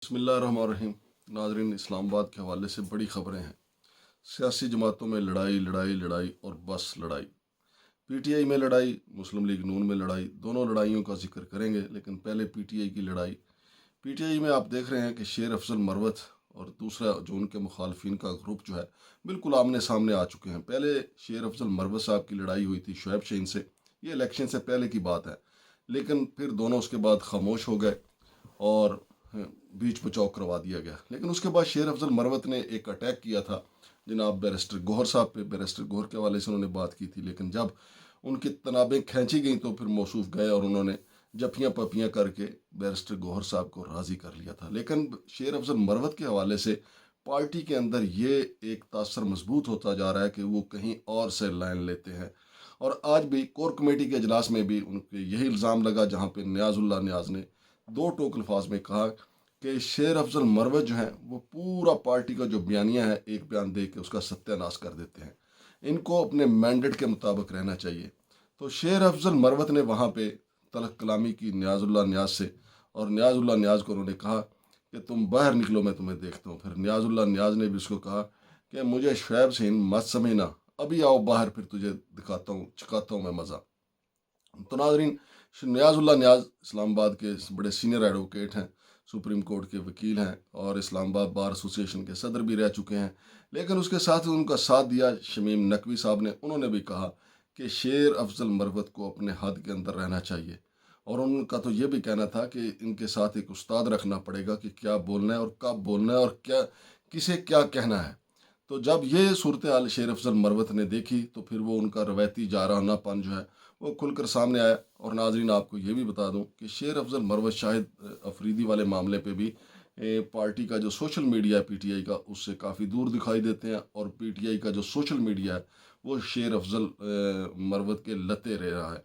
بسم اللہ الرحمن الرحیم۔ ناظرین، اسلام آباد کے حوالے سے بڑی خبریں ہیں۔ سیاسی جماعتوں میں لڑائی لڑائی لڑائی اور بس لڑائی۔ پی ٹی آئی میں لڑائی، مسلم لیگ نون میں لڑائی، دونوں لڑائیوں کا ذکر کریں گے، لیکن پہلے پی ٹی آئی کی لڑائی۔ پی ٹی آئی میں آپ دیکھ رہے ہیں کہ شیر افضل مروت اور دوسرا جو ان کے مخالفین کا گروپ جو ہے بالکل آمنے سامنے آ چکے ہیں۔ پہلے شیر افضل مروت صاحب کی لڑائی ہوئی تھی شعیب شہین سے، یہ الیکشن سے پہلے کی بات ہے، لیکن پھر دونوں اس کے بعد خاموش ہو گئے اور بیچ بچاؤ کروا دیا گیا۔ لیکن اس کے بعد شیر افضل مروت نے ایک اٹیک کیا تھا جناب بیرسٹر گوہر صاحب پہ۔ بیرسٹر گوہر کے حوالے سے انہوں نے بات کی تھی، لیکن جب ان کی تنابیں کھینچی گئیں تو پھر موصوف گئے اور انہوں نے جفیاں پپیاں کر کے بیرسٹر گوہر صاحب کو راضی کر لیا تھا۔ لیکن شیر افضل مروت کے حوالے سے پارٹی کے اندر یہ ایک تاثر مضبوط ہوتا جا رہا ہے کہ وہ کہیں اور سے لائن لیتے ہیں، اور آج بھی کور کمیٹی کے اجلاس میں بھی ان پہ یہی الزام لگا، جہاں پہ نیاز اللہ نیاز نے دو ٹوک الفاظ میں کہا کہ شیر افضل مروت جو ہیں وہ پورا پارٹی کا جو بیانیہ ہے ایک بیان دے کے اس کا ستیہ ناش کر دیتے ہیں، ان کو اپنے مینڈیٹ کے مطابق رہنا چاہیے۔ تو شیر افضل مروت نے وہاں پہ تلخ کلامی کی نیاز اللہ نیاز سے، اور نیاز اللہ نیاز کو انہوں نے کہا کہ تم باہر نکلو، میں تمہیں دیکھتا ہوں۔ پھر نیاز اللہ نیاز نے بھی اس کو کہا کہ مجھے شعیب شہین مت سمجھنا، ابھی آؤ باہر، پھر تجھے دکھاتا ہوں، چکھاتا ہوں میں مزہ۔ تو ناظرین، نیاز اللہ نیاز اسلام آباد کے بڑے سینئر ایڈوکیٹ ہیں، سپریم کورٹ کے وکیل ہیں اور اسلام آباد بار ایسوسیشن کے صدر بھی رہ چکے ہیں، لیکن اس کے ساتھ ان کا ساتھ دیا شمیم نقوی صاحب نے۔ انہوں نے بھی کہا کہ شیر افضل مروت کو اپنے حد کے اندر رہنا چاہیے، اور ان کا تو یہ بھی کہنا تھا کہ ان کے ساتھ ایک استاد رکھنا پڑے گا کہ کیا بولنا ہے اور کب بولنا ہے اور کیا کسے کیا کہنا ہے۔ تو جب یہ صورتحال شیر افضل مروت نے دیکھی تو پھر وہ ان کا روایتی جارحانہ پن جو ہے وہ کھل کر سامنے آیا۔ اور ناظرین، آپ کو یہ بھی بتا دوں کہ شیر افضل مروت شاہد افریدی والے معاملے پہ بھی پارٹی کا جو سوشل میڈیا ہے پی ٹی آئی کا، اس سے کافی دور دکھائی دیتے ہیں، اور پی ٹی آئی کا جو سوشل میڈیا ہے وہ شیر افضل مروت کے لتے رہ رہا ہے،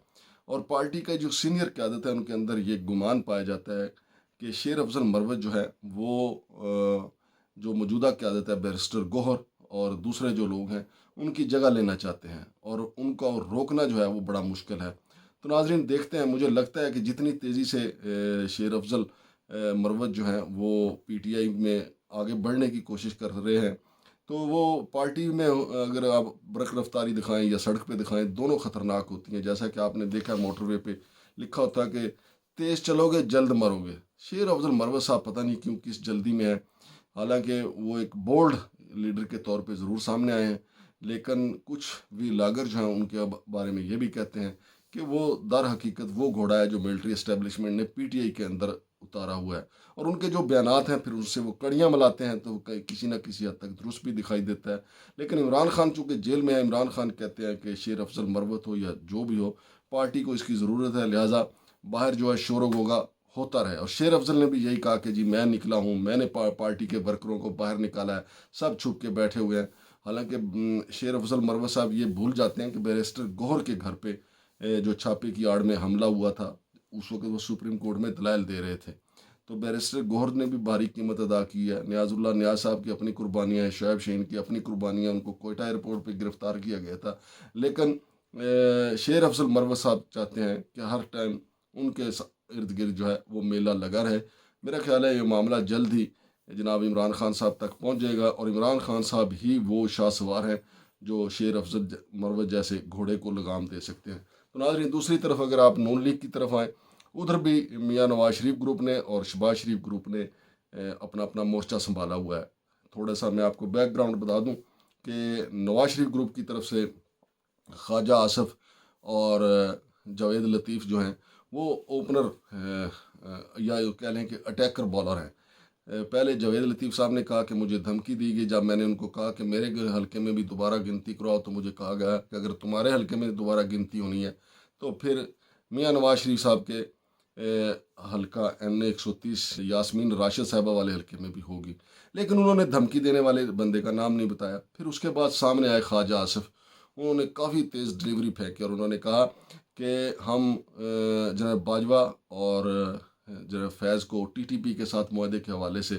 اور پارٹی کا جو سینئر قیادت ہے ان کے اندر یہ گمان پایا جاتا ہے کہ شیر افضل مروت جو ہے وہ جو موجودہ قیادت ہے بیرسٹر گوہر اور دوسرے جو لوگ ہیں ان کی جگہ لینا چاہتے ہیں، اور ان کو روکنا جو ہے وہ بڑا مشکل ہے۔ تو ناظرین، دیکھتے ہیں، مجھے لگتا ہے کہ جتنی تیزی سے شیر افضل مروت جو ہیں وہ پی ٹی آئی میں آگے بڑھنے کی کوشش کر رہے ہیں، تو وہ پارٹی میں اگر آپ برق رفتاری دکھائیں یا سڑک پہ دکھائیں، دونوں خطرناک ہوتی ہیں۔ جیسا کہ آپ نے دیکھا موٹر وے پہ لکھا ہوتا ہے کہ تیز چلو گے جلد مرو گے۔ شیر افضل مروت صاحب پتہ نہیں کیوں کس جلدی میں ہے، حالانکہ وہ ایک بولڈ لیڈر کے طور پہ ضرور سامنے آئے ہیں، لیکن کچھ بھی لاگر جو ہیں ان کے بارے میں یہ بھی کہتے ہیں کہ وہ در حقیقت وہ گھوڑا ہے جو ملٹری اسٹیبلشمنٹ نے پی ٹی آئی کے اندر اتارا ہوا ہے، اور ان کے جو بیانات ہیں پھر ان سے وہ کڑیاں ملاتے ہیں تو کسی نہ کسی حد تک درست بھی دکھائی دیتا ہے۔ لیکن عمران خان چونکہ جیل میں ہے، عمران خان کہتے ہیں کہ شیر افضل مروت ہو یا جو بھی ہو، پارٹی کو اس کی ضرورت ہے، لہٰذا باہر جو ہے شور و غوغا ہوتا رہے۔ اور شیر افضل نے بھی یہی کہا کہ جی میں نکلا ہوں، میں نے پارٹی کے ورکروں کو باہر نکالا ہے، سب چھپ کے بیٹھے ہوئے ہیں۔ حالانکہ شیر افضل مروت صاحب یہ بھول جاتے ہیں کہ بیرسٹر گوہر کے گھر پہ جو چھاپے کی آڑ میں حملہ ہوا تھا، اس وقت وہ سپریم کورٹ میں دلائل دے رہے تھے، تو بیرسٹر گوہر نے بھی بھاری قیمت ادا کی ہے۔ نیاز اللہ نیاز صاحب کی اپنی قربانیاں ہیں، شعیب شہین کی اپنی قربانیاں، ان کو کوئٹہ ایئرپورٹ پہ گرفتار کیا گیا تھا، لیکن شیر افضل مروت صاحب چاہتے ہیں کہ ہر ٹائم ان کے ارد گرد جو ہے وہ میلہ لگا رہے۔ میرا خیال ہے یہ معاملہ جلد ہی جناب عمران خان صاحب تک پہنچ جائے گا، اور عمران خان صاحب ہی وہ شاہ سوار ہیں جو شیر افضل مروت جیسے گھوڑے کو لگام دے سکتے ہیں۔ تو ناظرین، دوسری طرف اگر آپ نون لیگ کی طرف آئیں، ادھر بھی میاں نواز شریف گروپ نے اور شہباز شریف گروپ نے اپنا اپنا مورچہ سنبھالا ہوا ہے۔ تھوڑا سا میں آپ کو بیک گراؤنڈ بتا دوں کہ نواز شریف گروپ کی طرف سے خواجہ آصف اور جاوید لطیف جو ہیں وہ اوپنر یا کہہ لیں کہ اٹیکر بالر ہیں۔ پہلے جاوید لطیف صاحب نے کہا کہ مجھے دھمکی دی گئی، جب میں نے ان کو کہا کہ میرے حلقے میں بھی دوبارہ گنتی کراؤ تو مجھے کہا گیا کہ اگر تمہارے حلقے میں دوبارہ گنتی ہونی ہے تو پھر میاں نواز شریف صاحب کے حلقہ این 130 یاسمین راشد صاحبہ والے حلقے میں بھی ہوگی، لیکن انہوں نے دھمکی دینے والے بندے کا نام نہیں بتایا۔ پھر اس کے بعد سامنے آئے خواجہ آصف، انہوں نے کافی تیز ڈلیوری پھینکی اور انہوں نے کہا کہ ہم جناب باجوہ اور جناب فیض کو ٹی ٹی پی کے ساتھ معاہدے کے حوالے سے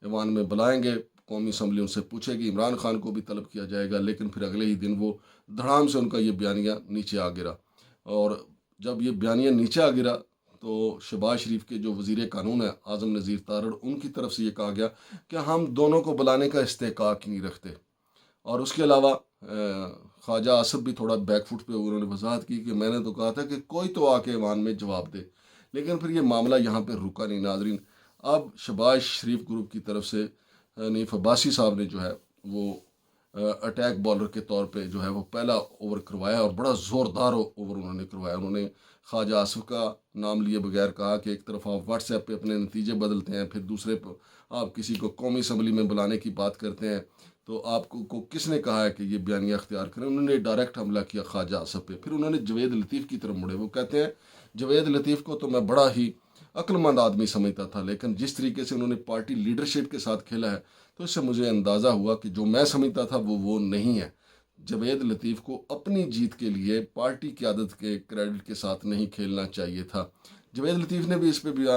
ایوان میں بلائیں گے، قومی اسمبلی ان سے پوچھے گی، عمران خان کو بھی طلب کیا جائے گا، لیکن پھر اگلے ہی دن وہ دھڑام سے ان کا یہ بیانیہ نیچے آ گرا، اور جب یہ بیانیہ نیچے آ گرا تو شہباز شریف کے جو وزیر قانون ہے اعظم نذیر تارڑ، ان کی طرف سے یہ کہا گیا کہ ہم دونوں کو بلانے کا استحقاق نہیں رکھتے۔ اور اس کے علاوہ خواجہ آصف بھی تھوڑا بیک فٹ پہ انہوں نے وضاحت کی کہ میں نے تو کہا تھا کہ کوئی تو آ کے ایوان میں جواب دے، لیکن پھر یہ معاملہ یہاں پہ رکا نہیں ناظرین۔ اب شہباز شریف گروپ کی طرف سے حنیف عباسی صاحب نے جو ہے وہ اٹیک بالر کے طور پہ جو ہے وہ پہلا اوور کروایا، اور بڑا زوردار اوور انہوں نے کروایا۔ انہوں نے خواجہ آصف کا نام لیے بغیر کہا کہ ایک طرف آپ واٹس ایپ پہ اپنے نتیجے بدلتے ہیں، پھر دوسرے پہ آپ کسی کو قومی اسمبلی میں بلانے کی بات کرتے ہیں، تو آپ کو کس نے کہا ہے کہ یہ بیانیہ اختیار کریں؟ انہوں نے ڈائریکٹ حملہ کیا خواجہ آصف پہ۔ پھر انہوں نے جوید لطیف کی طرف مڑے، وہ کہتے ہیں جوید لطیف کو تو میں بڑا ہی عقل مند آدمی سمجھتا تھا، لیکن جس طریقے سے انہوں نے پارٹی لیڈرشپ کے ساتھ کھیلا ہے تو اس سے مجھے اندازہ ہوا کہ جو میں سمجھتا تھا وہ نہیں ہے۔ جوید لطیف کو اپنی جیت کے لیے پارٹی قیادت کے کریڈٹ کے ساتھ نہیں کھیلنا چاہیے تھا۔ جوید لطیف نے بھی اس پہ بھی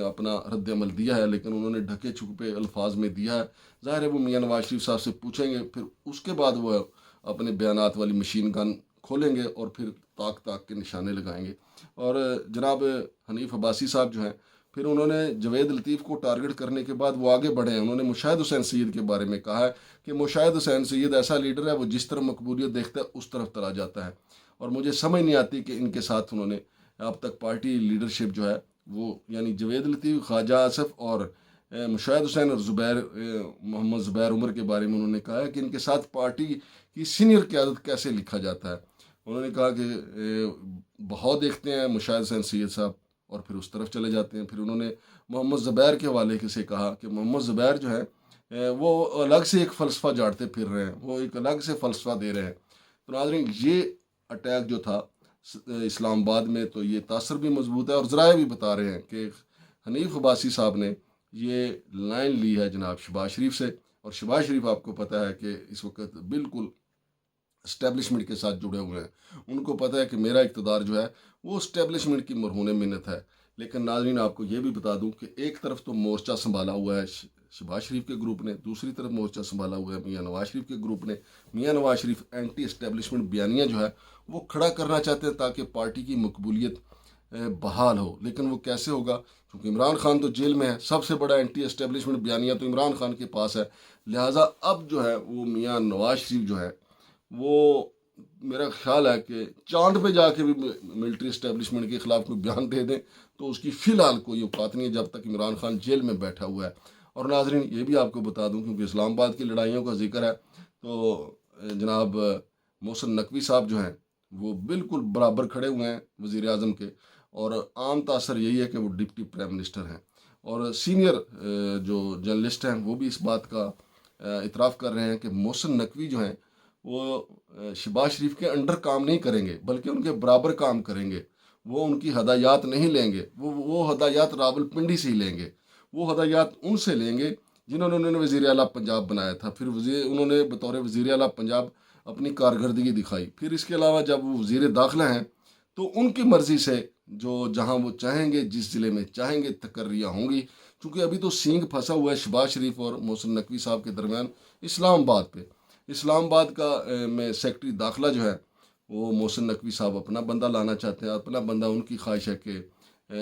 اپنا رد عمل دیا ہے، لیکن انہوں نے ڈھکے چھپے الفاظ میں دیا ہے۔ ظاہر ہے وہ میاں نواز شریف صاحب سے پوچھیں گے، پھر اس کے بعد وہ اپنے بیانات والی مشین گن کھولیں گے اور پھر طاق کے نشانے لگائیں گے۔ اور جناب حنیف عباسی صاحب جو ہیں، پھر انہوں نے جوید لطیف کو ٹارگٹ کرنے کے بعد وہ آگے بڑھے ہیں۔ انہوں نے مشاہد حسین سید کے بارے میں کہا ہے کہ مشاہد حسین سید ایسا لیڈر ہے، وہ جس طرف مقبولیت دیکھتا ہے اس طرف چلا جاتا ہے، اور مجھے سمجھ نہیں آتی کہ ان کے ساتھ انہوں نے اب تک پارٹی لیڈرشپ جو ہے وہ، یعنی جوید لطیف، خواجہ آصف اور مشاہد حسین اور محمد زبیر عمر کے بارے میں انہوں نے کہا ہے کہ ان کے ساتھ پارٹی کی سینئر قیادت کیسے لکھا جاتا ہے۔ انہوں نے کہا کہ بہت دیکھتے ہیں مشاہد حسین سید صاحب اور پھر اس طرف چلے جاتے ہیں۔ پھر انہوں نے محمد زبیر کے حوالے سے کہا کہ محمد زبیر جو ہے وہ الگ سے ایک فلسفہ جاڑتے پھر رہے ہیں، وہ ایک الگ سے فلسفہ دے رہے ہیں۔ تو ناظرین، یہ اٹیک جو تھا اسلام آباد میں، تو یہ تاثر بھی مضبوط ہے، اور ذرائع بھی بتا رہے ہیں کہ حنیف عباسی صاحب نے یہ لائن لی ہے جناب شہباز شریف سے، اور شہباز شریف آپ کو پتہ ہے کہ اس وقت بالکل اسٹیبلشمنٹ کے ساتھ جڑے ہوئے ہیں۔ ان کو پتہ ہے کہ میرا اقتدار جو ہے وہ اسٹیبلشمنٹ کی مرہون منت ہے۔ لیکن ناظرین، آپ کو یہ بھی بتا دوں کہ ایک طرف تو مورچہ سنبھالا ہوا ہے شہباز شریف کے گروپ نے، دوسری طرف مورچہ سنبھالا ہوا ہے میاں نواز شریف کے گروپ نے۔ میاں نواز شریف اینٹی اسٹیبلشمنٹ بیانیہ جو ہے وہ کھڑا کرنا چاہتے ہیں تاکہ پارٹی کی مقبولیت بحال ہو، لیکن وہ کیسے ہوگا؟ کیونکہ عمران خان تو جیل میں ہے، سب سے بڑا اینٹی اسٹیبلشمنٹ بیانیہ تو عمران خان کے پاس ہے، لہٰذا اب جو ہے وہ میاں نواز شریف جو ہے وہ، میرا خیال ہے کہ چاند پہ جا کے بھی ملٹری اسٹیبلشمنٹ کے خلاف کوئی بیان دے دیں تو اس کی فی الحال کوئی اوقات نہیں ہے جب تک عمران خان جیل میں بیٹھا ہوا ہے۔ اور ناظرین، یہ بھی آپ کو بتا دوں کیونکہ اسلام آباد کی لڑائیوں کا ذکر ہے، تو جناب محسن نقوی صاحب جو ہیں وہ بالکل برابر کھڑے ہوئے ہیں وزیر اعظم کے، اور عام تاثر یہی ہے کہ وہ ڈپٹی پرائم منسٹر ہیں، اور سینئر جو جرنلسٹ ہیں وہ بھی اس بات کا اعتراف کر رہے ہیں کہ محسن نقوی جو ہیں وہ شہباز شریف کے انڈر کام نہیں کریں گے، بلکہ ان کے برابر کام کریں گے۔ وہ ان کی ہدایات نہیں لیں گے، وہ ہدایات راول پنڈی سے ہی لیں گے، وہ ہدایات ان سے لیں گے جنہوں نے انہوں نے وزیر اعلیٰ پنجاب بنایا تھا۔ پھر انہوں نے بطور وزیر اعلیٰ پنجاب اپنی کارکردگی دکھائی۔ پھر اس کے علاوہ جب وہ وزیر داخلہ ہیں تو ان کی مرضی سے جو جہاں وہ چاہیں گے، جس ضلع میں چاہیں گے تقرریاں ہوں گی، چونکہ ابھی تو سینگ پھنسا ہوا ہے شہباز شریف اور محسن نقوی صاحب کے درمیان اسلام آباد پہ۔ اسلام آباد کا میں سیکٹری داخلہ جو ہے وہ محسن نقوی صاحب اپنا بندہ لانا چاہتے ہیں، اپنا بندہ ان کی خواہش ہے کہ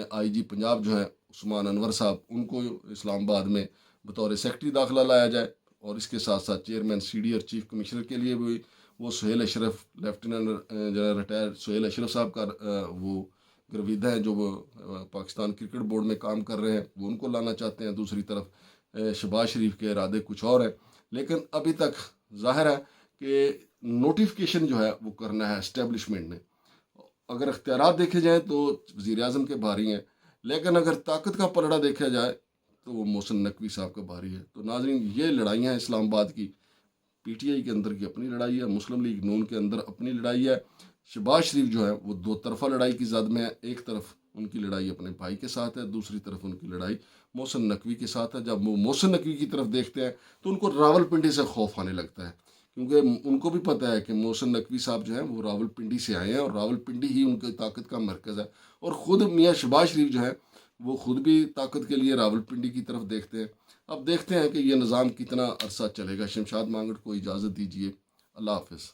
آئی جی پنجاب جو ہیں عثمان انور صاحب، ان کو اسلام آباد میں بطور سیکٹری داخلہ لایا جائے، اور اس کے ساتھ ساتھ چیئرمین سی ڈی اور چیف کمشنر کے لیے بھی وہ سہیل اشرف، لیفٹیننٹ جنرل ریٹائر سہیل اشرف صاحب کا وہ گرویدہ ہیں جو وہ پاکستان کرکٹ بورڈ میں کام کر رہے ہیں، وہ ان کو لانا چاہتے ہیں۔ دوسری طرف شہباز شریف کے ارادے کچھ اور ہیں، لیکن ابھی تک ظاہر ہے کہ نوٹیفیکیشن جو ہے وہ کرنا ہے اسٹیبلشمنٹ نے۔ اگر اختیارات دیکھے جائیں تو وزیر اعظم کے بھاری ہیں، لیکن اگر طاقت کا پلڑا دیکھا جائے تو وہ محسن نقوی صاحب کا بھاری ہے۔ تو ناظرین، یہ لڑائیاں ہیں اسلام آباد کی، پی ٹی آئی کے اندر کی اپنی لڑائی ہے، مسلم لیگ نون کے اندر اپنی لڑائی ہے۔ شہباز شریف جو ہے وہ دو طرفہ لڑائی کی زد میں ہے، ایک طرف ان کی لڑائی اپنے بھائی کے ساتھ ہے، دوسری طرف ان کی لڑائی محسن نقوی کے ساتھ ہے۔ جب وہ محسن نقوی کی طرف دیکھتے ہیں تو ان کو راول پنڈی سے خوف آنے لگتا ہے، کیونکہ ان کو بھی پتہ ہے کہ محسن نقوی صاحب جو ہیں وہ راول پنڈی سے آئے ہیں، اور راول پنڈی ہی ان کی طاقت کا مرکز ہے، اور خود میاں شہباز شریف جو ہیں وہ خود بھی طاقت کے لیے راول پنڈی کی طرف دیکھتے ہیں۔ اب دیکھتے ہیں کہ یہ نظام کتنا عرصہ چلے گا۔ شمشاد مانگڑ کو اجازت دیجیے، اللہ حافظ۔